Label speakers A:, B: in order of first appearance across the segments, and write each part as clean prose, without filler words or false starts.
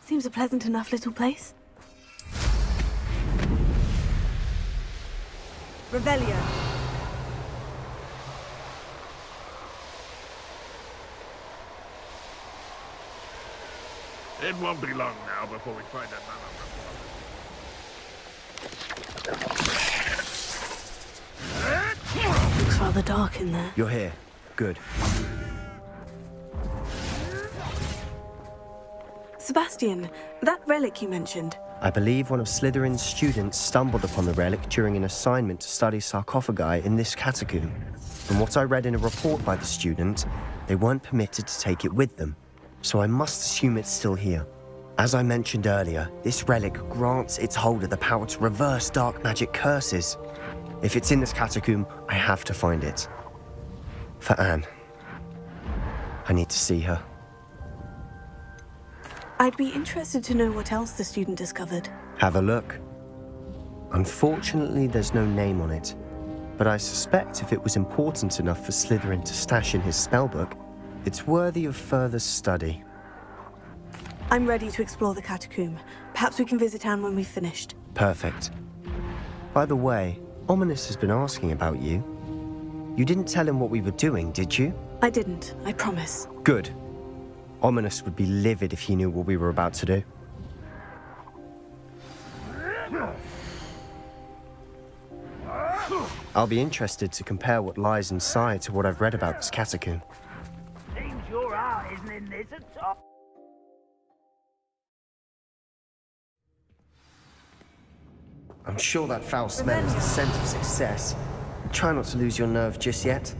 A: Seems a pleasant enough little place. Revelio.
B: It won't be long now before we find another one.
A: Looks rather dark in there.
C: You're here. Good.
A: Sebastian, that relic you mentioned.
C: I believe one of Slytherin's students stumbled upon the relic during an assignment to study sarcophagi in this catacomb. From what I read in a report by the student, they weren't permitted to take it with them, so I must assume it's still here. As I mentioned earlier, this relic grants its holder the power to reverse dark magic curses. If it's in this catacomb, I have to find it. For Anne. I need to see her.
A: I'd be interested to know what else the student discovered.
C: Have a look. Unfortunately, there's no name on it, but I suspect if it was important enough for Slytherin to stash in his spellbook, it's worthy of further study.
A: I'm ready to explore the catacomb. Perhaps we can visit Anne when we've finished.
C: Perfect. By the way, Ominous has been asking about you. You didn't tell him what we were doing, did you?
A: I didn't, I promise.
C: Good. Ominous would be livid if he knew what we were about to do. I'll be interested to compare what lies inside to what I've read about this catacomb.
D: Seems your heart isn't in this at all.
C: I'm sure that foul smell is the scent of success. Try not to lose your nerve just yet.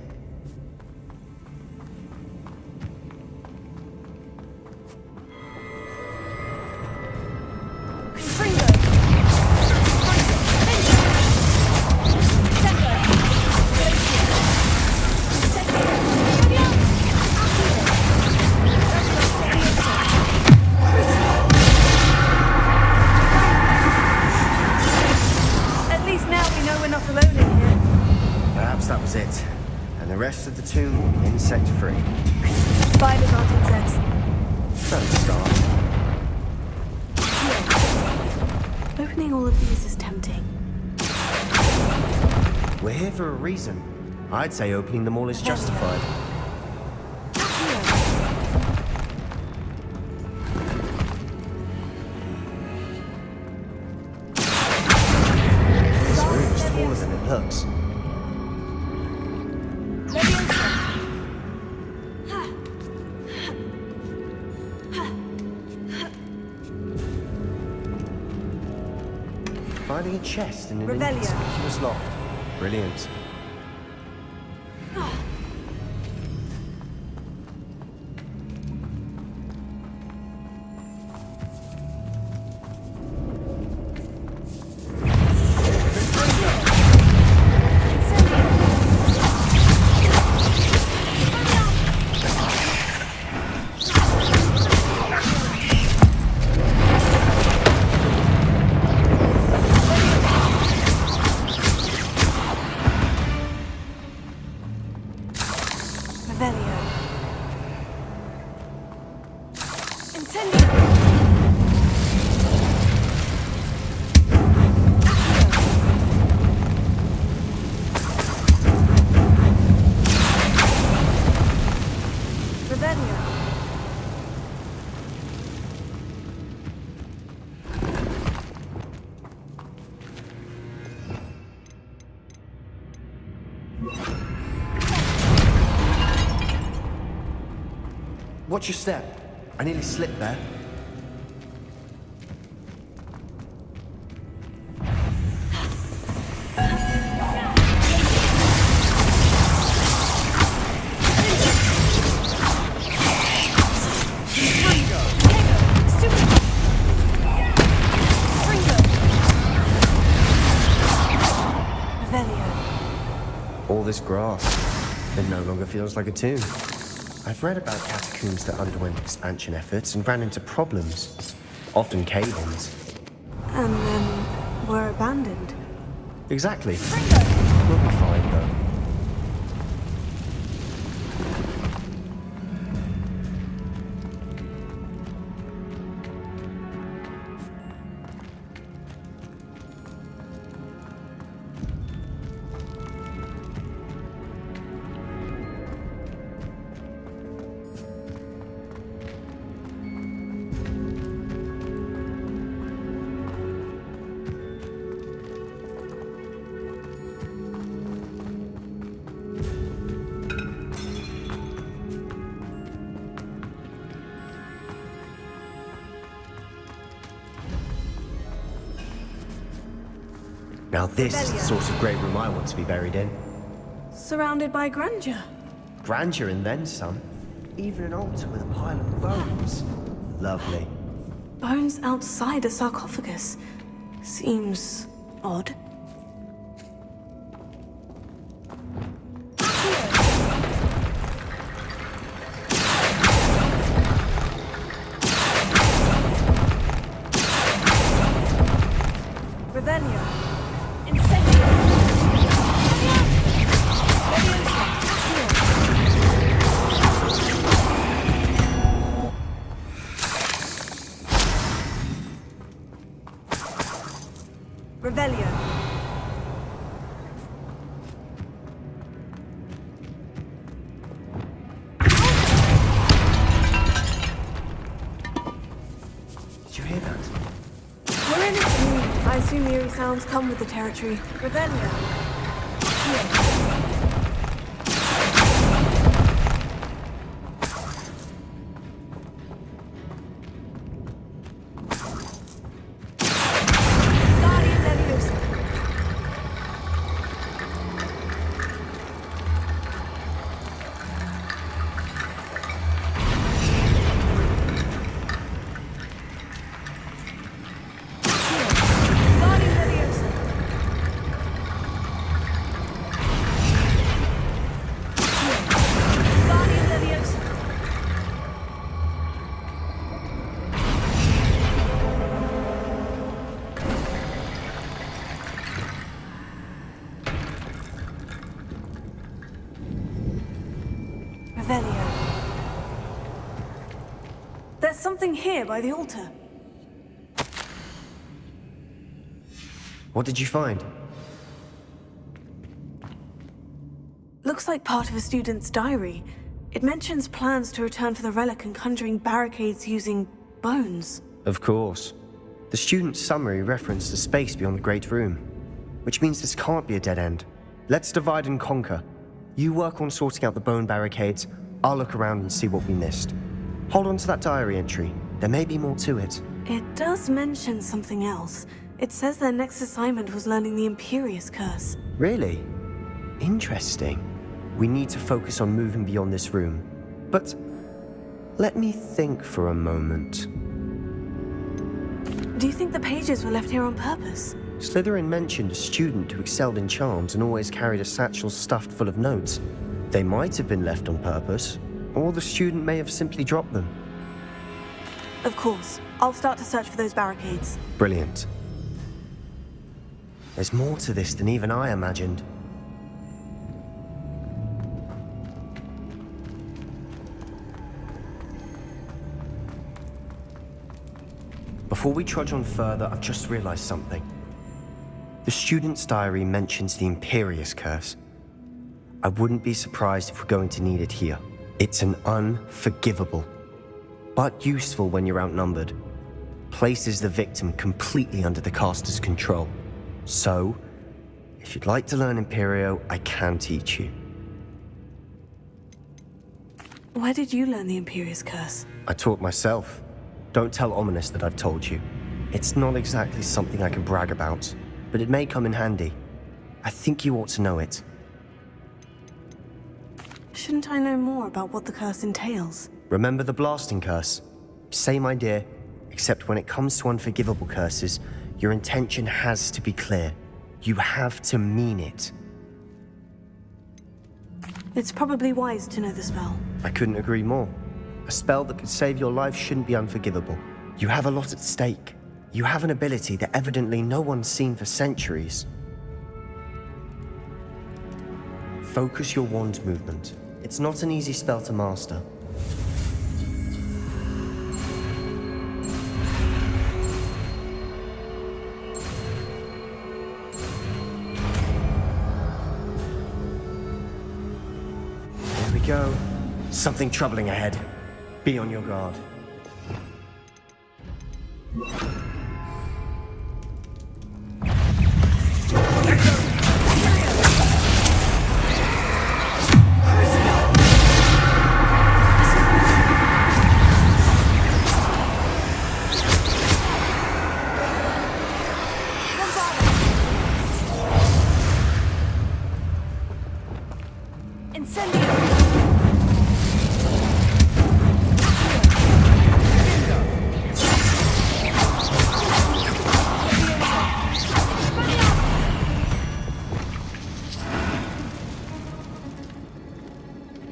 C: That was it. And the rest of the tomb will be insect-free.
A: Spiders aren't insects.
C: Don't start.
A: Opening all of these is tempting.
C: We're here for a reason. I'd say opening them all is justified. This room is taller than it looks. Finding a chest in an inconspicuous loft. Brilliant. Watch your step. I nearly slipped there. All this grass, it no longer feels like a tomb. I've read about catacombs that underwent expansion efforts and ran into problems, often cave-ins.
A: And then were abandoned.
C: Exactly. We'll be fine, though. Now this is the sort of great room I want to be buried in.
A: Surrounded by grandeur.
C: Grandeur and then some. Even an altar with a pile of bones. Lovely.
A: Bones outside a sarcophagus. Seems odd. Sounds come with the territory. Revelio. There's something here by the altar.
C: What did you find?
A: Looks like part of a student's diary. It mentions plans to return for the relic and conjuring barricades using bones.
C: Of course. The student's summary referenced a space beyond the Great Room, which means this can't be a dead end. Let's divide and conquer. You work on sorting out the bone barricades, I'll look around and see what we missed. Hold on to that diary entry. There may be more to it.
A: It does mention something else. It says their next assignment was learning the Imperio Curse.
C: Really? Interesting. We need to focus on moving beyond this room. But let me think for a moment.
A: Do you think the pages were left here on purpose?
C: Slytherin mentioned a student who excelled in charms and always carried a satchel stuffed full of notes. They might have been left on purpose, or the student may have simply dropped them.
A: Of course. I'll start to search for those barricades.
C: Brilliant. There's more to this than even I imagined. Before we trudge on further, I've just realized something. The student's diary mentions the Imperio Curse. I wouldn't be surprised if we're going to need it here. It's an unforgivable, but useful when you're outnumbered. Places the victim completely under the caster's control. So, if you'd like to learn Imperio, I can teach you.
A: Where did you learn the Imperio Curse?
C: I taught myself. Don't tell Ominous that I've told you. It's not exactly something I can brag about, but it may come in handy. I think you ought to know it.
A: Shouldn't I know more about what the curse entails?
C: Remember the blasting curse? Same idea, except when it comes to unforgivable curses, your intention has to be clear. You have to mean it.
A: It's probably wise to know the spell.
C: I couldn't agree more. A spell that could save your life shouldn't be unforgivable. You have a lot at stake. You have an ability that evidently no one's seen for centuries. Focus your wand movement. It's not an easy spell to master. Here we go. Something troubling ahead. Be on your guard.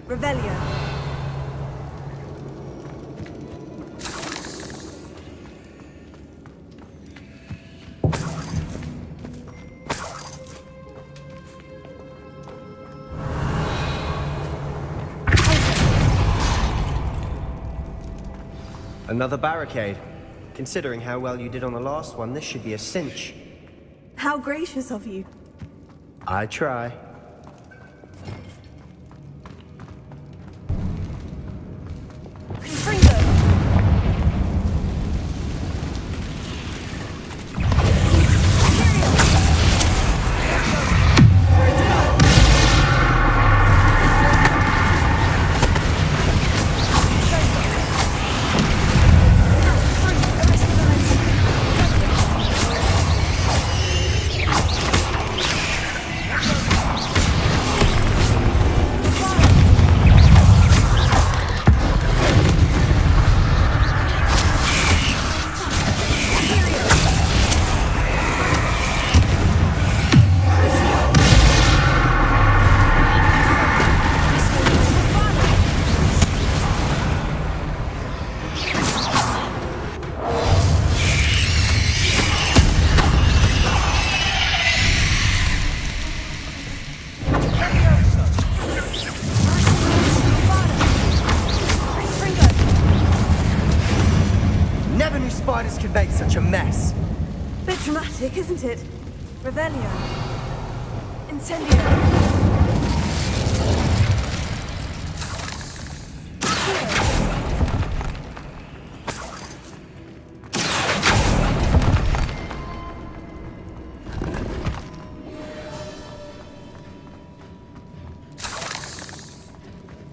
A: Revelio.
C: Another barricade. Considering how well you did on the last one, this should be a cinch.
A: How gracious of you.
C: I try. Spiders can make such a mess.
A: Bit dramatic, isn't it? Revelio. Incendio.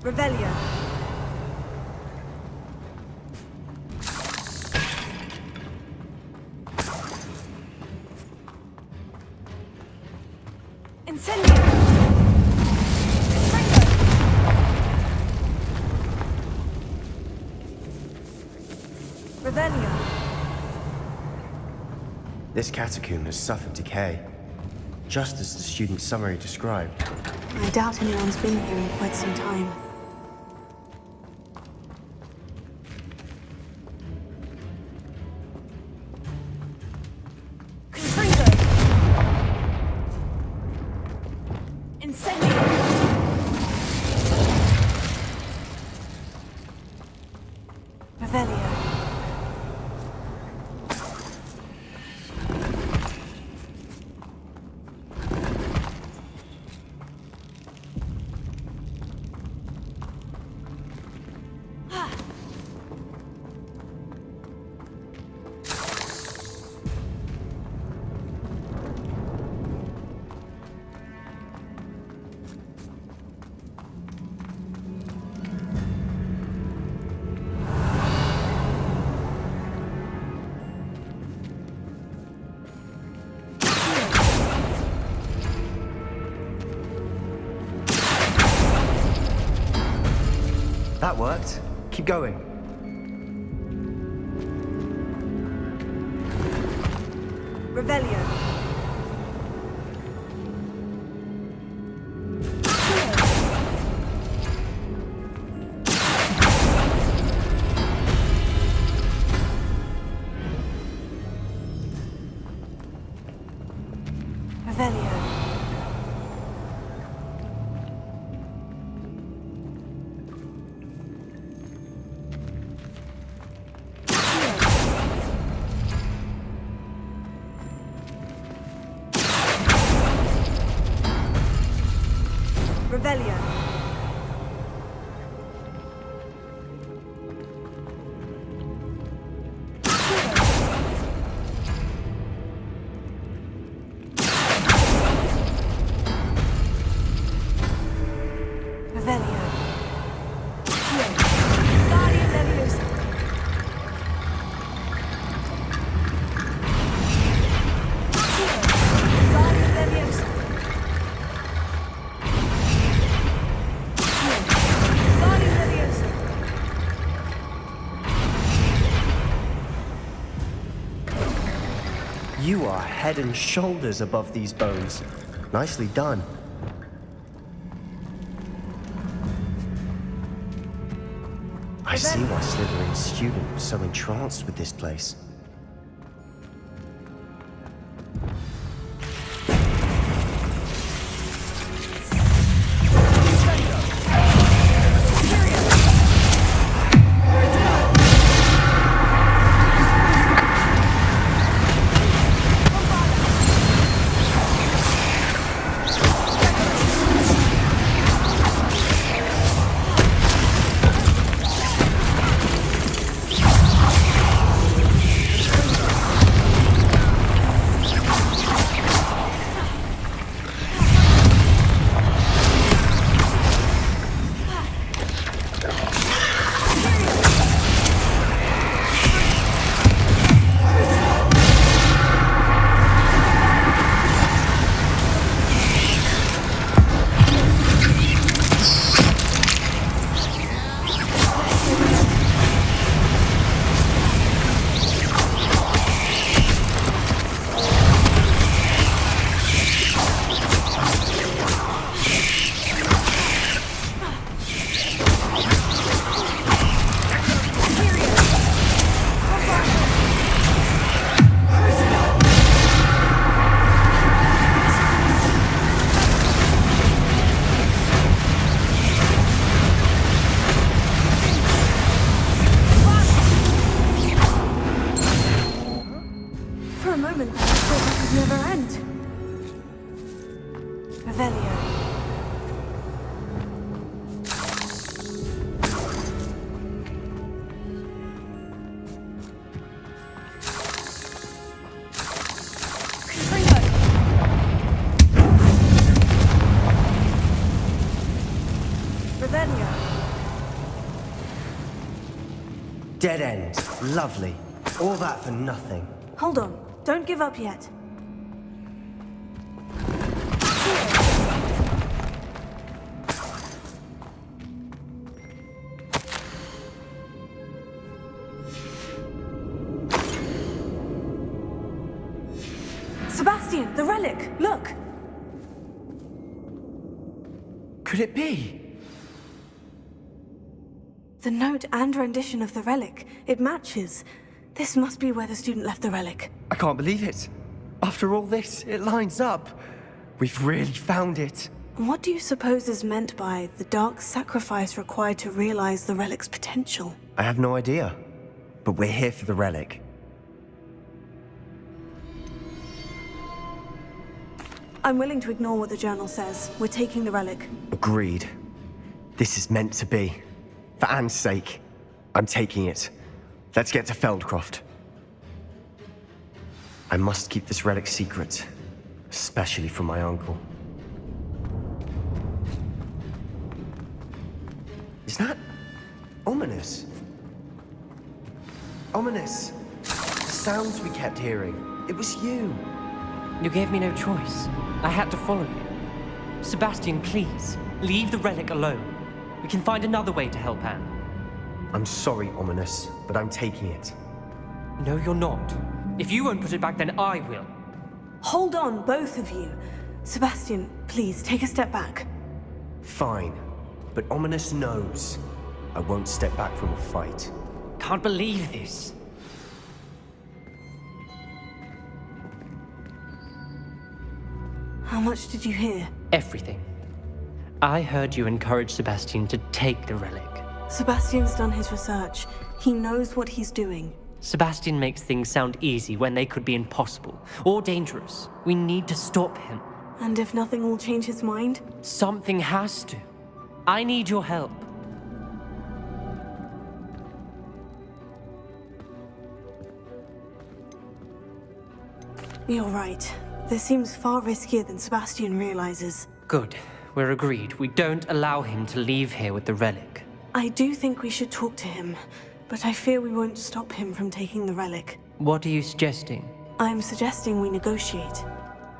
A: Revelio.
C: This catacomb has suffered decay, just as the student's summary described.
A: I doubt anyone's been here in quite some time.
C: That worked. Keep going.
A: Revelio. Revelio.
C: are head and shoulders above these bones. Nicely done. I see why Slytherin's student was so entranced with this place. Dead end. Lovely. All that for nothing.
A: Hold on. Don't give up yet. Sebastian, the relic! Look!
C: Could it be?
A: The note and rendition of the relic. It matches. This must be where the student left the relic.
C: I can't believe it. After all this, it lines up. We've really found it.
A: What do you suppose is meant by the dark sacrifice required to realize the relic's potential?
C: I have no idea. But we're here for the relic.
A: I'm willing to ignore what the journal says. We're taking the relic.
C: Agreed. This is meant to be. For Anne's sake, I'm taking it. Let's get to Feldcroft. I must keep this relic secret, especially from my uncle. Is that ominous? Ominous. The sounds we kept hearing. It was you.
E: You gave me no choice. I had to follow you. Sebastian, please, leave the relic alone. We can find another way to help Anne.
C: I'm sorry, Ominous, but I'm taking it.
E: No, you're not. If you won't put it back, then I will.
A: Hold on, both of you. Sebastian, please, take a step back.
C: Fine, but Ominous knows I won't step back from a fight.
E: Can't believe this.
A: How much did you hear?
E: Everything. I heard you encourage Sebastian to take the relic.
A: Sebastian's done his research. He knows what he's doing.
E: Sebastian makes things sound easy when they could be impossible or dangerous. We need to stop him.
A: And if nothing will change his mind?
E: Something has to. I need your help.
A: You're right. This seems far riskier than Sebastian realizes.
E: Good. We're agreed. We don't allow him to leave here with the relic.
A: I do think we should talk to him, but I fear we won't stop him from taking the relic.
E: What are you suggesting?
A: I'm suggesting we negotiate.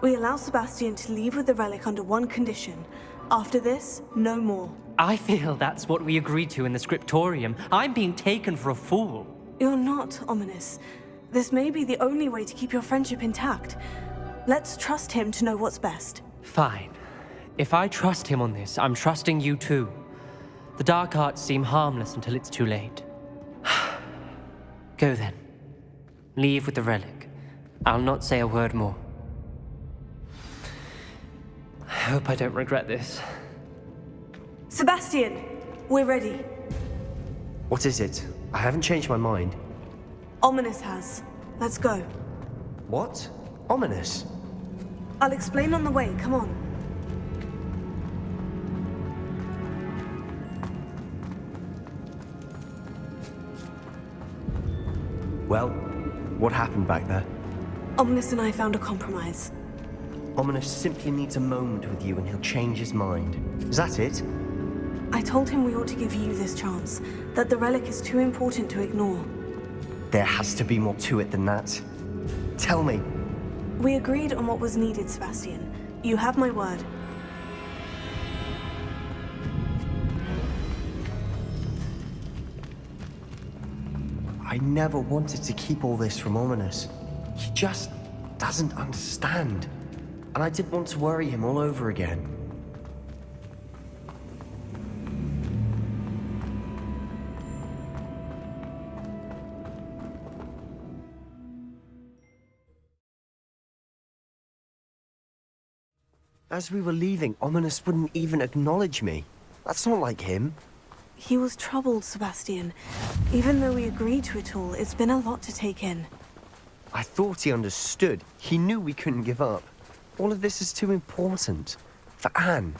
A: We allow Sebastian to leave with the relic under one condition. After this, no more.
E: I feel that's what we agreed to in the scriptorium. I'm being taken for a fool.
A: You're not, Ominous. This may be the only way to keep your friendship intact. Let's trust him to know what's best.
E: Fine. If I trust him on this, I'm trusting you too. The dark arts seem harmless until it's too late. Go then. Leave with the relic. I'll not say a word more. I hope I don't regret this.
A: Sebastian, we're ready.
C: What is it? I haven't changed my mind.
A: Ominous has. Let's go.
C: What? Ominous?
A: I'll explain on the way, come on.
C: Well, what happened back there?
A: Ominous and I found a compromise.
C: Ominous simply needs a moment with you and he'll change his mind. Is that it?
A: I told him we ought to give you this chance, that the relic is too important to ignore.
C: There has to be more to it than that. Tell me.
A: We agreed on what was needed, Sebastian. You have my word.
C: I never wanted to keep all this from Ominous. He just doesn't understand. And I didn't want to worry him all over again. As we were leaving, Ominous wouldn't even acknowledge me. That's not like him.
A: He was troubled, Sebastian. Even though we agreed to it all, it's been a lot to take in.
C: I thought he understood. He knew we couldn't give up. All of this is too important. For Anne.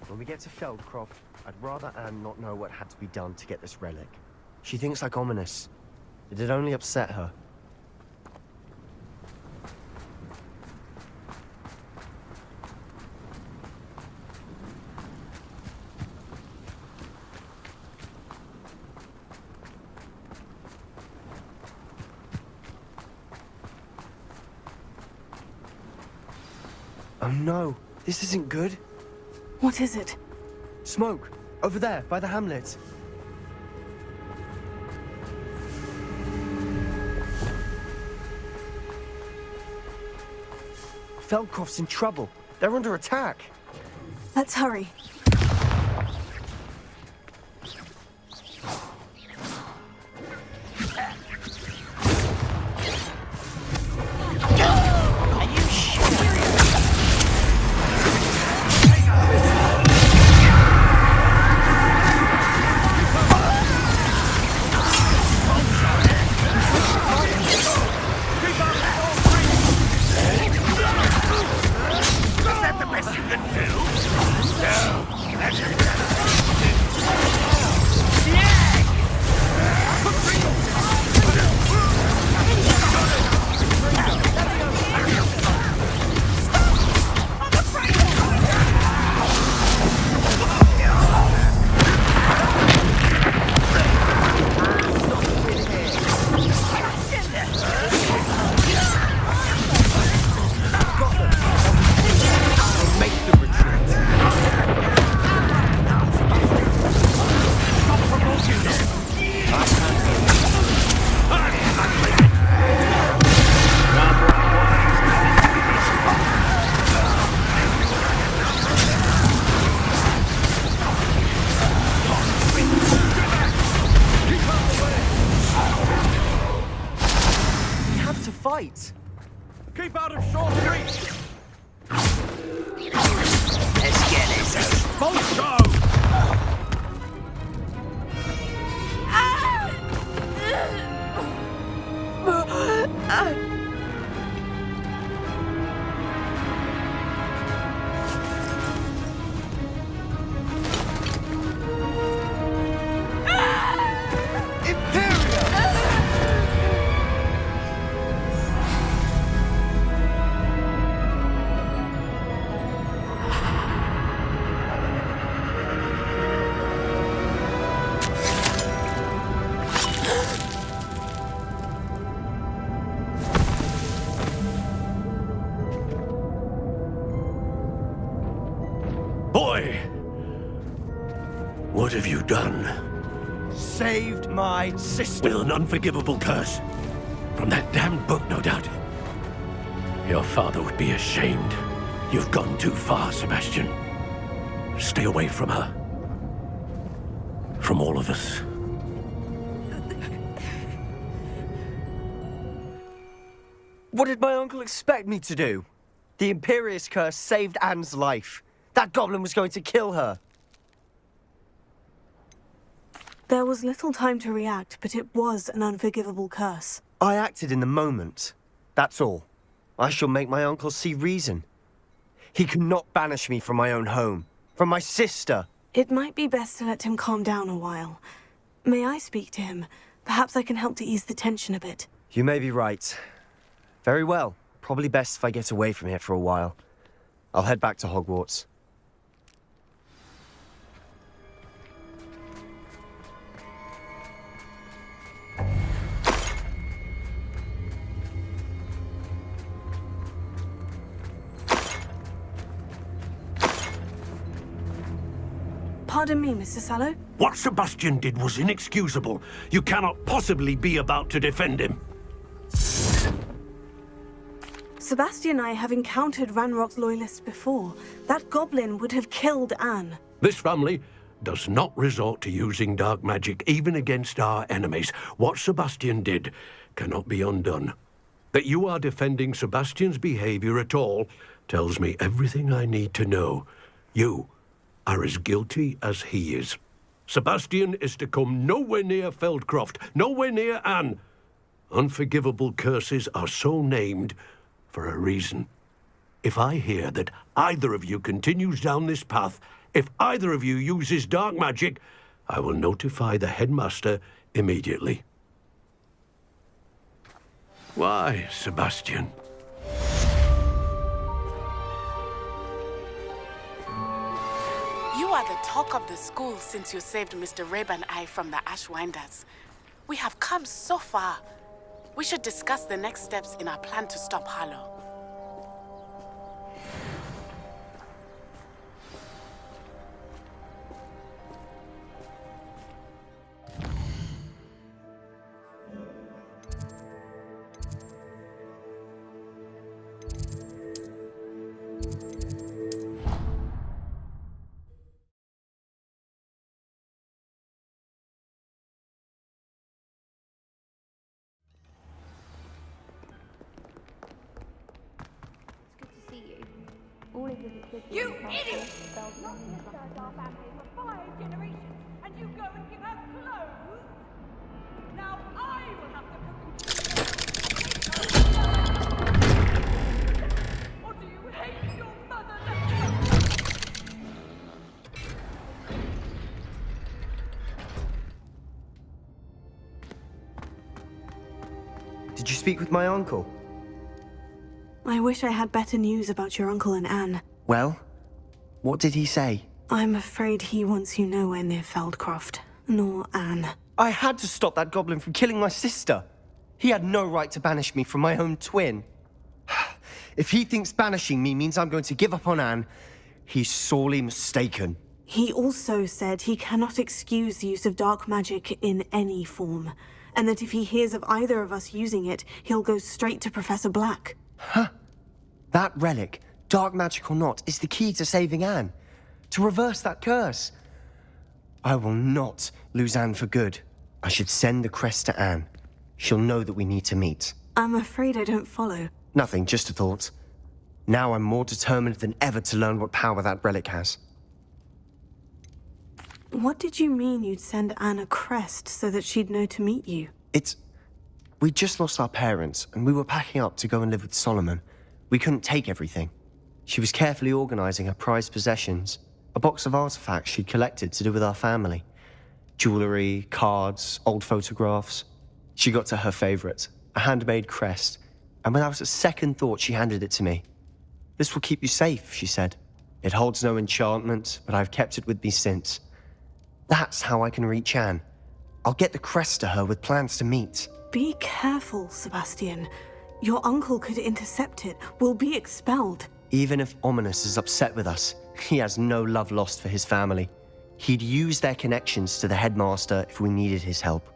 C: When we get to Feldcroft, I'd rather Anne not know what had to be done to get this relic. She thinks like Ominous. It'd only upset her. Oh no, this isn't good.
A: What is it?
C: Smoke! Over there, by the hamlet. Feldcroft's in trouble. They're under attack.
A: Let's hurry.
B: Is that the best you can do? No.
F: boy. What have you done?
C: Saved my sister.
F: With an unforgivable curse. From that damned book, no doubt. Your father would be ashamed. You've gone too far, Sebastian. Stay away from her. From all of us.
C: What did my uncle expect me to do? The Imperio Curse saved Anne's life. That goblin was going to kill her.
A: There was little time to react, but it was an unforgivable curse.
C: I acted in the moment. That's all. I shall make my uncle see reason. He cannot banish me from my own home. From my sister.
A: It might be best to let him calm down a while. May I speak to him? Perhaps I can help to ease the tension a bit.
C: You may be right. Very well. Probably best if I get away from here for a while. I'll head back to Hogwarts.
A: Pardon me, Mr. Sallow.
F: What Sebastian did was inexcusable. You cannot possibly be about to defend him.
A: Sebastian and I have encountered Ranrock's loyalists before. That goblin would have killed Anne.
F: This family does not resort to using dark magic even against our enemies. What Sebastian did cannot be undone. That you are defending Sebastian's behavior at all tells me everything I need to know. You are as guilty as he is. Sebastian is to come nowhere near Feldcroft, nowhere near Anne. Unforgivable curses are so named for a reason. If I hear that either of you continues down this path, if either of you uses dark magic, I will notify the headmaster immediately. Why, Sebastian?
G: You are the talk of the school since you saved Mr. Rabe and I from the Ashwinders. We have come so far. We should discuss the next steps in our plan to stop Harlow.
H: You idiot! Not disturbed our family for 5 generations, and you go and give her clothes? Now I will have to cook. Or do you hate your mother?
C: Did you speak with my uncle?
A: I wish I had better news about your uncle and Anne.
C: Well, what did he say?
A: I'm afraid he wants you nowhere near Feldcroft, nor Anne.
C: I had to stop that goblin from killing my sister. He had no right to banish me from my own twin. If he thinks banishing me means I'm going to give up on Anne, he's sorely mistaken.
A: He also said he cannot excuse the use of dark magic in any form, and that if he hears of either of us using it, he'll go straight to Professor Black.
C: Huh? That relic, dark magic or not, is the key to saving Anne. To reverse that curse. I will not lose Anne for good. I should send the crest to Anne. She'll know that we need to meet.
A: I'm afraid I don't follow.
C: Nothing, just a thought. Now I'm more determined than ever to learn what power that relic has.
A: What did you mean you'd send Anne a crest so that she'd know to meet you?
C: We'd just lost our parents, and we were packing up to go and live with Solomon. We couldn't take everything. She was carefully organizing her prized possessions, a box of artifacts she'd collected to do with our family. Jewelry, cards, old photographs. She got to her favorite, a handmade crest, and without a second thought she handed it to me. This will keep you safe, she said. It holds no enchantment, but I've kept it with me since. That's how I can reach Anne. I'll get the crest to her with plans to meet.
A: Be careful, Sebastian. Your uncle could intercept it. We'll be expelled.
C: Even if Ominous is upset with us, he has no love lost for his family. He'd use their connections to the headmaster if we needed his help.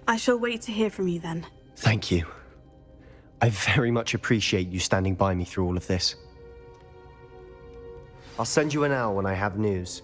A: I shall wait to hear from you then.
C: Thank you. I very much appreciate you standing by me through all of this. I'll send you an owl when I have news.